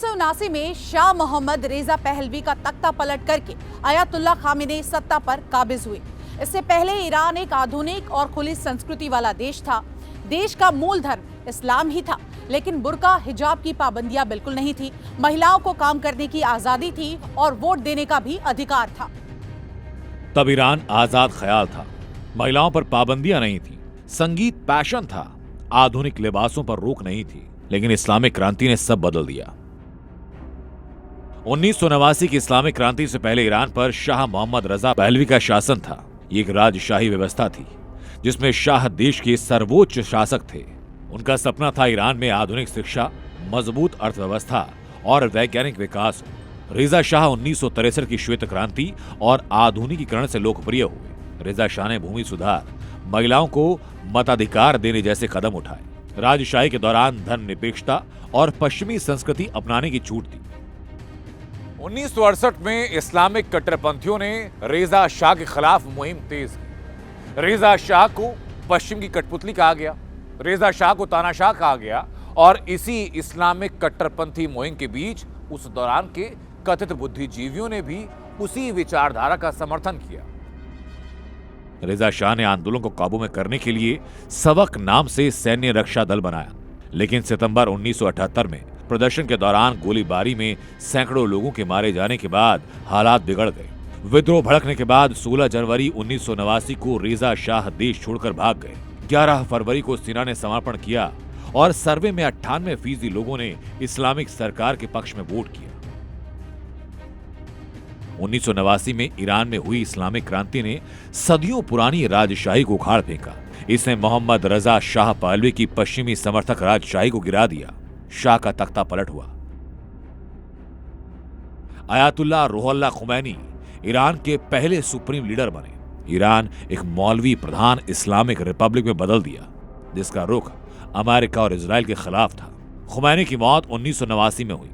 1979 में शाह मोहम्मद रेजा पहलवी का तख्ता पलट करके आयतुल्लाह खामेनी सत्ता पर काबिज हुए। इससे पहले ईरान एक आधुनिक और खुली संस्कृति वाला देश था। देश का मूल धर्म इस्लाम ही था, लेकिन बुर्का हिजाब की पाबंदियां बिल्कुल नहीं थी। महिलाओं को काम करने की आजादी थी और वोट देने का भी अधिकार था। तब ईरान आजाद ख्याल था, महिलाओं पर पाबंदियां नहीं थी, संगीत पैशन था, आधुनिक लिबासों पर रोक नहीं थी। लेकिन इस्लामिक क्रांति ने सब बदल दिया। 1989 की इस्लामिक क्रांति से पहले ईरान पर शाह मोहम्मद रजा पहलवी का शासन था। ये एक राजशाही व्यवस्था थी जिसमें शाह देश के सर्वोच्च शासक थे। उनका सपना था ईरान में आधुनिक शिक्षा, मजबूत अर्थव्यवस्था और वैज्ञानिक विकास हो। रेजा शाह 1963 की श्वेत क्रांति और आधुनिकीकरण से लोकप्रिय हुए। रेजा शाह ने भूमि सुधार, महिलाओं को मताधिकार देने जैसे कदम उठाए। राजशाही के दौरान धर्मनिरपेक्षता और पश्चिमी संस्कृति अपनाने की छूट दी। 1968 में इस्लामिक कट्टरपंथियों ने रेजा शाह के खिलाफ मुहिम तेज की। रेजा शाह को पश्चिम की कठपुतली कहा गया, रेजा शाह को तानाशाह कहा गया और इसी इस्लामिक कट्टरपंथी मुहिम के बीच उस दौरान के कथित बुद्धिजीवियों ने भी उसी विचारधारा का समर्थन किया। रेजा शाह ने आंदोलन को काबू में करने के लिए सवक नाम से सैन्य रक्षा दल बनाया, लेकिन सितंबर 1978 में प्रदर्शन के दौरान गोलीबारी में सैकड़ों लोगों के मारे जाने के बाद हालात बिगड़ गए। विद्रोह भड़कने के बाद 16 जनवरी 1989 को रेजा शाह देश छोड़कर भाग गए। 11 फरवरी को सेना ने समर्पण किया और सर्वे में 98% लोगों ने इस्लामिक सरकार के पक्ष में वोट किया। 1989 में ईरान में हुई इस्लामिक क्रांति ने सदियों पुरानी राजशाही को उखाड़ फेंका। इसने मोहम्मद रजा शाह पहलवी की पश्चिमी समर्थक राजशाही को गिरा दिया। शाह का तख्ता पलट हुआ। आयतुल्लाह रूहुल्लाह खुमैनी ईरान के पहले सुप्रीम लीडर बने। ईरान एक मौलवी प्रधान इस्लामिक रिपब्लिक में बदल दिया, जिसका रुख अमेरिका और इजराइल के खिलाफ था। खुमैनी की मौत 1989 में हुई,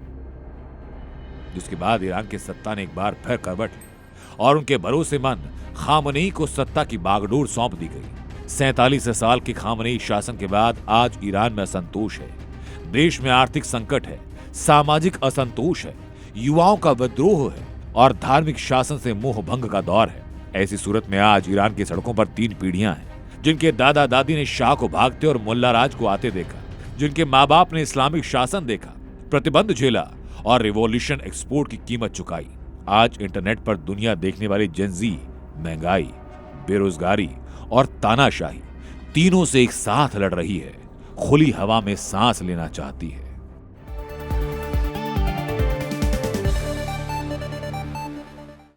जिसके बाद ईरान की सत्ता ने एक बार फिर करवट ली और उनके भरोसेमंद खामनेई को सत्ता की बागडोर सौंप दी गई। 47 साल के खामनेई शासन के बाद आज ईरान में असंतोष है। देश में आर्थिक संकट है, सामाजिक असंतोष है, युवाओं का विद्रोह है और धार्मिक शासन से मोह भंग का दौर है। ऐसी सूरत में आज ईरान की सड़कों पर 3 पीढ़ियां हैं, जिनके दादा दादी ने शाह को भागते और मुल्ला राज को आते देखा, जिनके माँ बाप ने इस्लामिक शासन देखा, प्रतिबंध झेला और रिवॉल्यूशन एक्सपोर्ट की कीमत चुकाई। आज इंटरनेट पर दुनिया देखने वाली जेनजी महंगाई, बेरोजगारी और तानाशाही तीनों से एक साथ लड़ रही है, खुली हवा में सांस लेना चाहती है।